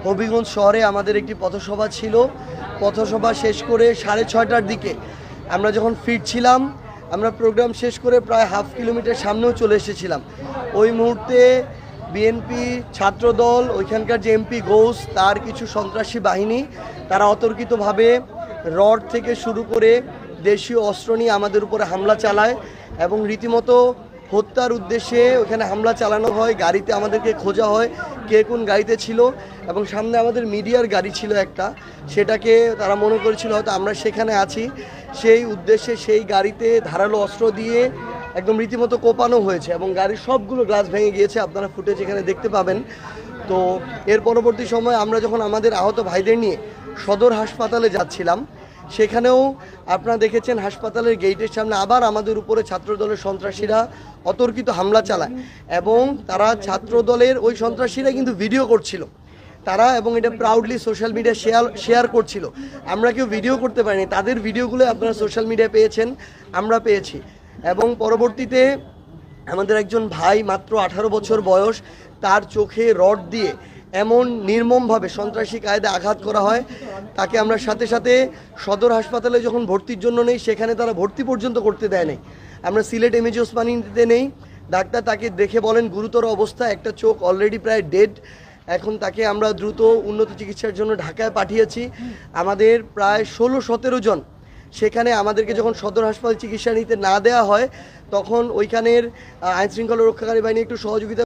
হবিগঞ্জ শহরে আমাদের একটি পথসভা ছিল। পথসভা শেষ করে 6:30টার দিকে আমরা যখন ফিরছিলাম, আমরা প্রোগ্রাম শেষ করে প্রায় হাফ কিলোমিটার সামনেও চলে এসেছিলাম। ওই মুহূর্তে বিএনপি ছাত্রদল, ওইখানকার যে এমপি গৌস, তার কিছু সন্ত্রাসী বাহিনী, তারা অতর্কিতভাবে রড থেকে শুরু করে দেশীয় অস্ত্র নিয়ে আমাদের উপরে হামলা চালায় এবং রীতিমতো হত্যার উদ্দেশ্যে ওখানে হামলা চালানো হয়। গাড়িতে আমাদেরকে খোঁজা হয় কে কোন গাড়িতে ছিল, এবং সামনে আমাদের মিডিয়ার গাড়ি ছিল একটা, সেটাকে তারা মনে করেছিল হয়তো আমরা সেখানে আছি। সেই উদ্দেশ্যে সেই গাড়িতে ধারালো অস্ত্র দিয়ে একদম রীতিমতো কোপানো হয়েছে এবং গাড়ির সবগুলো গ্লাস ভেঙে গিয়েছে, আপনারা ফুটেজ এখানে দেখতে পাবেন। তো এর পরবর্তী সময় আমরা যখন আমাদের আহত ভাইদের নিয়ে সদর হাসপাতালে যাচ্ছিলাম, সেখানেও আপনারা দেখেছেন হাসপাতালের গেটের সামনে আবার আমাদের উপরে ছাত্রদলের সন্ত্রাসীরা অতর্কিত হামলা চালায় এবং তারা ছাত্রদলের ওই সন্ত্রাসীরা কিন্তু ভিডিও করছিল তারা, এবং এটা প্রাউডলি সোশ্যাল মিডিয়া শেয়ার করছিল। আমরা কেউ ভিডিও করতে পারিনি, তাদের ভিডিওগুলো আপনারা সোশ্যাল মিডিয়ায় পেয়েছেন, আমরা পেয়েছি। এবং পরবর্তীতে আমাদের একজন ভাই, মাত্র 18 বছর বয়স, তার চোখে রড দিয়ে এমন নির্মমভাবে সন্ত্রাসী কায়দায় আঘাত করা হয়, তাকে আমরা সাথে সাথে সদর হাসপাতালে যখন ভর্তির জন্য নেই, সেখানে তারা ভর্তি পর্যন্ত করতে দেয় নাই। আমরা সিলেট এমএজি ওসমানীতে নেই, ডাক্তার তাকে দেখে বলেন গুরুতর অবস্থা, একটা চোখ অলরেডি প্রায় ডেড। এখন তাকে আমরা দ্রুত উন্নত চিকিৎসার জন্য ঢাকায় পাঠিয়েছি। আমাদের প্রায় 16-17 জন সেখানে আমাদেরকে যখন সদর হাসপাতাল চিকিৎসা নিতে না দেওয়া হয়, তখন ওইখানের আইনশৃঙ্খলা রক্ষাকারী বাহিনী একটু সহযোগিতা